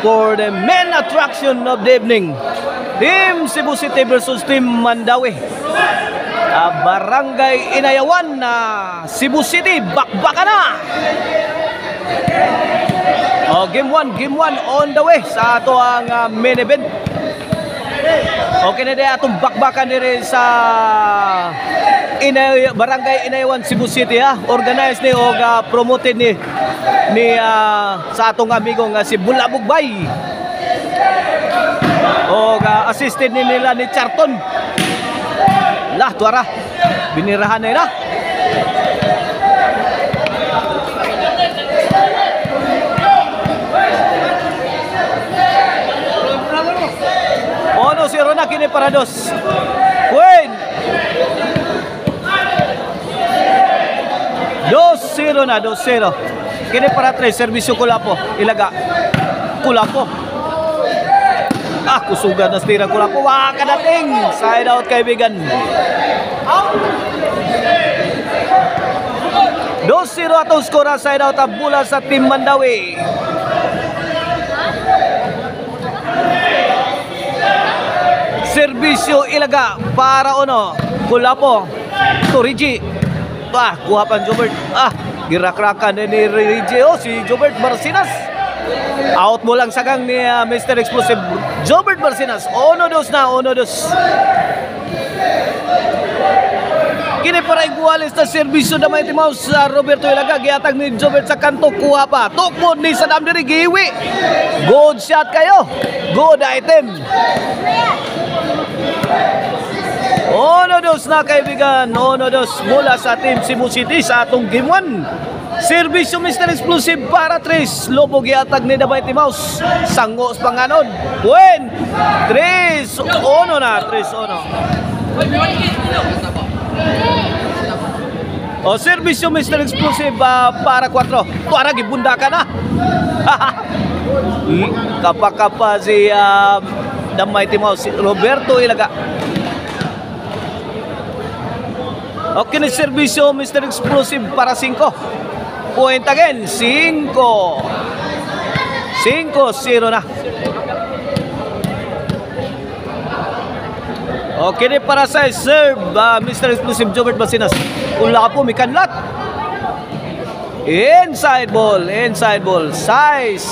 for the main attraction of the evening. Team Cebu City versus Team Mandawi. Barangay Inayawan na Cebu City, bakbakan na. Game 1 on the way sa ato ang main event. Okay na din atong bakbakan din sa Barangay Inayawan, Cebu City ha. Organized ni o promoted ni sa atong amigo nga si Bulabog Bay. O assisted nila ni Charton. Lah, tuara. Binirahan na yun. Ono, 0 na kini para dos. Queen. 2-0 na, 2-0. Kini para 3, serbisyo Kulapo. Ilaga. Kulapo. Kusugan na stira Kulapo. Kadating. Side out kaibigan. 2-0 atong skora. Side out bola sa Team Mandawi. Serbisyo Ilaga para Ono. Kulapo. Turiji. Kuha pa Jobert. Girak-rakan ni Rigi. Si Jobert Marcinas. Out mo lang sagang ni Mr. Explosive Jobert Marcinas. Ono dos na, ono dos. Kini para igualis na serbisyo na Mighty Mouse sa Roberto Ilaga. Giatag ni Jobert sa kanto, kuha pa. Tukmod ni Sadam diri, giwi. Good shot kayo. Good item. Ono dos na kaibigan. Ono dos mula sa Team Cebu City sa atong game 1. Serbisyo Mr. Explosive para 3. Lobo giatag ni Mighty Mouse. Sangos panganod. Win. 3-1 na. 3-1. Serbisyo Mr. Explosive para 4. Tuara gibunda ka na. Kapa-kapa si Mighty Mouse. Roberto Ilaga. Okay na serbisyo Mr. Explosive para 5. Point again, 5-0 na. Okay na para sa serve Mr. Explosive Jobert Basinas. Ula po, may kanlat. Inside ball. Size.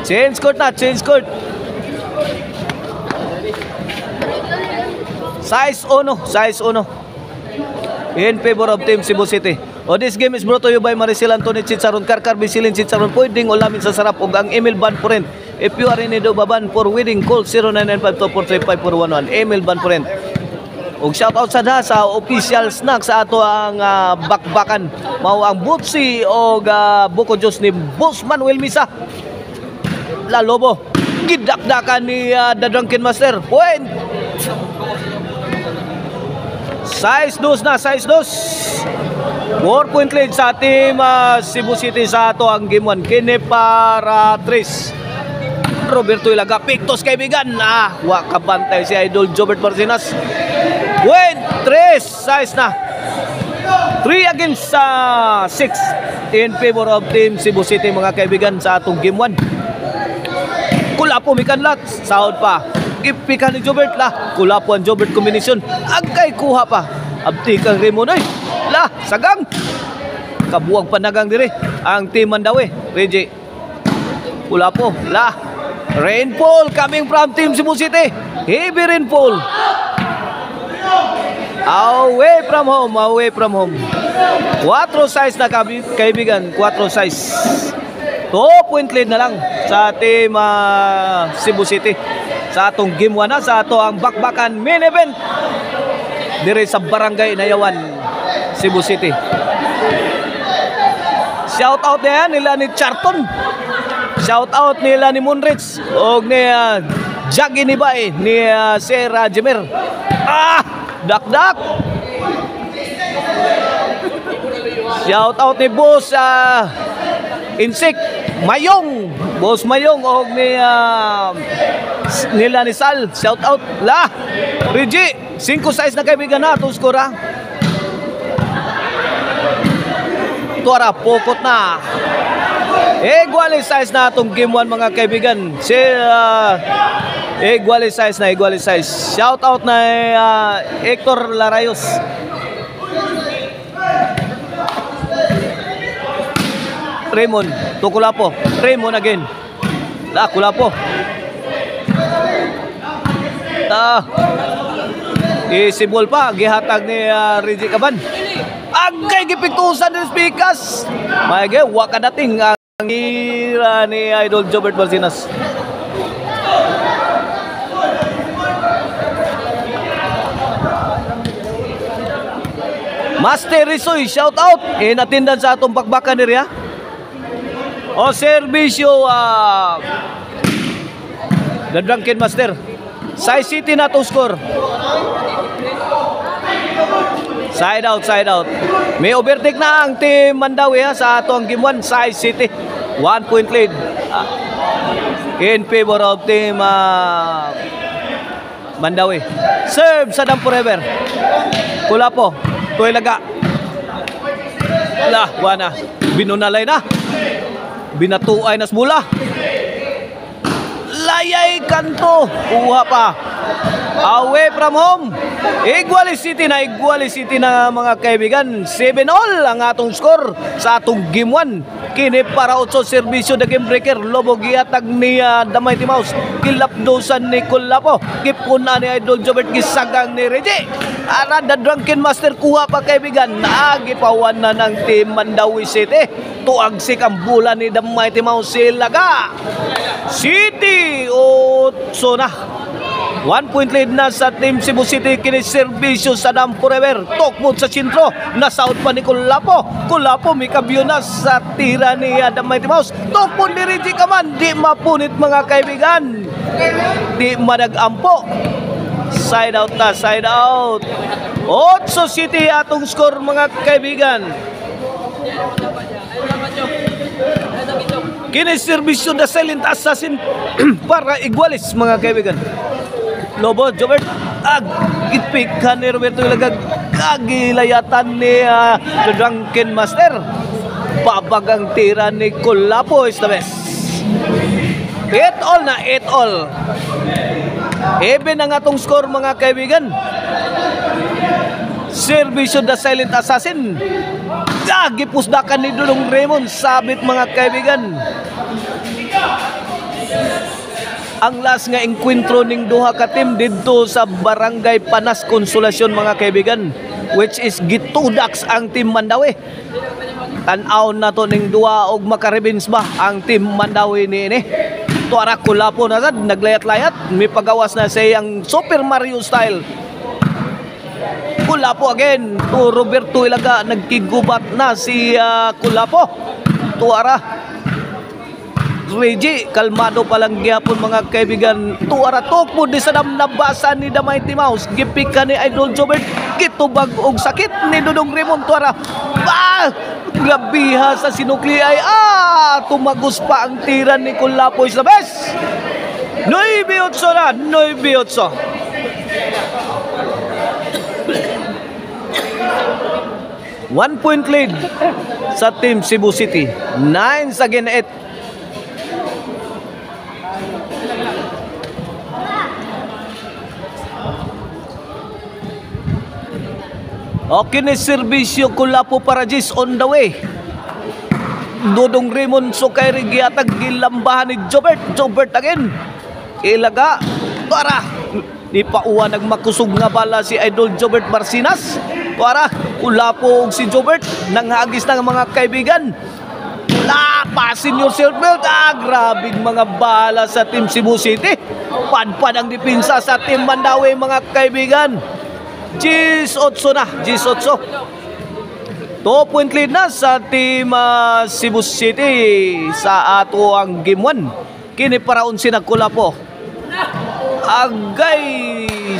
Change court na, change court. Size 1. In favor of Team Cebu City. This game is brought to you by Maricel Anthony Chicharon, Karkar Bisilin Chicharon, pwedeng ulamin sa sarap ug ang email ban po rin. If you are in need of a ban for wedding, call 0995-243-5411. Email ban po rin. Ug shoutout sa official snack sa ato ang bakbakan. Mao ang Butsi o Buko Diyos ni Boss Manuel Misa. La Lobo. Gidakdakan ni The Drunken Master. Point. Size 2 na, size 2. 4-point lead sa Team Cebu City sa ato ang game 1. Kini para 3. Roberto Ilaga, Pictos kaibigan. Wa kabantay si Idol Jobert Marcinas. Win, 3, size na. 3 against 6 in favor of Team Cebu City mga kaibigan sa atong game 1. Kulapo mikanlat, sahod pa. Ipika ni Jobert lah. Kulapo ang Jobert combination. Agkay kuha pa. Abti kang Raymond ay. Lah, sagang. Kabuwag panagang diri ang Team Mandawi. Reggie. Kulapo. Lah. Rainfall coming from Team Cebu City. Heavy rainfall. Away from home. 4 size na kaibigan. 4 size. 2-point lead na lang sa Team Cebu City. Sa atong game 1 na, sa ato ang bakbakan main event dire sa Barangay Inayawan, Cebu City. Shout out na yan nila ni Charton. Shout out nila ni Munrich o ni Jaggy ni Bay ni Sir Jemer. Dak. Shout out ni Boss Insik Mayong. Boss Mayong o ni nila ni Sal. Shout out la Rigi. 5-6 na kaibigan na itong skora. Tuara pokot na. Equalize na itong game 1 mga kaibigan. Equalize na. Shout out na Hector Larayos. Raymond to Kulapo. Raymond again. Kulapo. Easy ball pa. Gihatag ni Reggie Caban. Agay gipiktusan ni Spikas. Maigi, waka dating ang ira ni Idol Jobert Barcinas. Master Risoy, shout out. Inatindan sa atong bakbakan ni Ria. O serbisyo the Drunken Master. Sai City na to score. Side out. May overtake na ang team Mandawi sa atong game 1. Sai City 1 point lead in favor of team Mandawi. Serve sa Dam Forever. Kulapo Toy Laga. Wana binunalay na. Binatuay na semula. Layay kanto. Kuha pa. Away from home. Igualis City na mga kaibigan. 7-all ang atong score sa atong game 1. Kini para 8 serbisyo na game breaker. Lobo giatag ni Damay Timaus. Kilapdosan ni Kulapo. Kipuna ni Idol Jobert. Gisagang ni Reggie. Ara the Drunken Master kuha pa kaibigan. Nagipawan na ng team Mandawi City. Tuagsik ang bulan ni Damay Timaus Laga. City 8 na. 1 point lead na sa team Cebu City. Kini serbisyo sa Dam Forever. Tokmod sa sentro. Nasaut pa ni Kulapo. Kulapo may kabyo na sa tira ni Damay Timaus. Tokmod ni Reggie Caban. Di mapunit mga kaibigan. Di madagampo. Side out na. 8 City atong score mga kaibigan. Kini serbisyo na silent assassin para igualis mga kaibigan. Lobo Jobert gitpikan ni Roberto Ilagag. Kagilayatan ni the Drunken Master. Pabagang tira ni Kulapo is the best. 8-all na. Even ang atong score mga kaibigan. Serbisyo the silent assassin. Gipusdakan ni Dudong Raymond. Sabit mga kaibigan. Ang last nga enkwentro ning duha ka team didto sa Barangay Panas Konsolasyon mga kaibigan, which is gitudaks ang team Mandawi. Tan-aw na to ning duha og makarevenge ba ang team Mandawi niini. Tuara Kulapo na sad naglayat-layat, may pagawas na sa ang Super Mario style. Kulapo again to Roberto Ilaga, nagkigubat na si Kulapo. Tuara Reggie, kalmado palang gyapon mga kaibigan. Tuara tokmo di sa nabasan ni Damay Timaus. Gipika ni Idol Jobert. Gitubag og sakit ni Dudong Raymond. Tuara grabiha sa sinukli ay tumagos pa ang tira ni Kulapo is the best. 9-8 na. 1 point lead sa team Cebu City. 9 again 8. Okay ni serbisyo Kulapo para Jis on the way. Dudong Raymond sukay giatag gilambahan ni Jobert again. Ilaga. Tuara. Di pa uwa nagmakusog nga bala si Idol Jobert Barcinas. Tuara. Kulapo si Jobert. Nanghagis na mga kaibigan. Pasin yourself belt. Grabing mga bala sa team Cebu City. Padpad ang dipinsa sa team Mandawi mga kaibigan. 18 na. 2 point lead na sa team Cebu City sa ato ang game 1. Kini paraon si Kulapo. Agay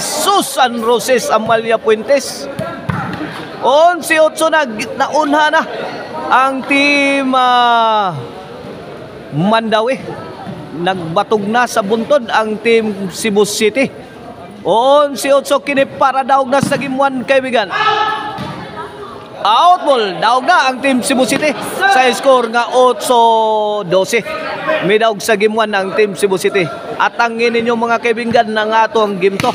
Susan Roses Amalia Puentes. 11-8 na. Naunha na ang team Mandawi. Nagbatog na sa buntod ang team Cebu City. 11-8 kini para daw na sa game 1 kaibigan. Out ball. Daog na ang Team Cebu City sa score nga 8-12. May daog sa game 1 ang Team Cebu City. At ang ninyong mga kaibigan na nga to ang game to.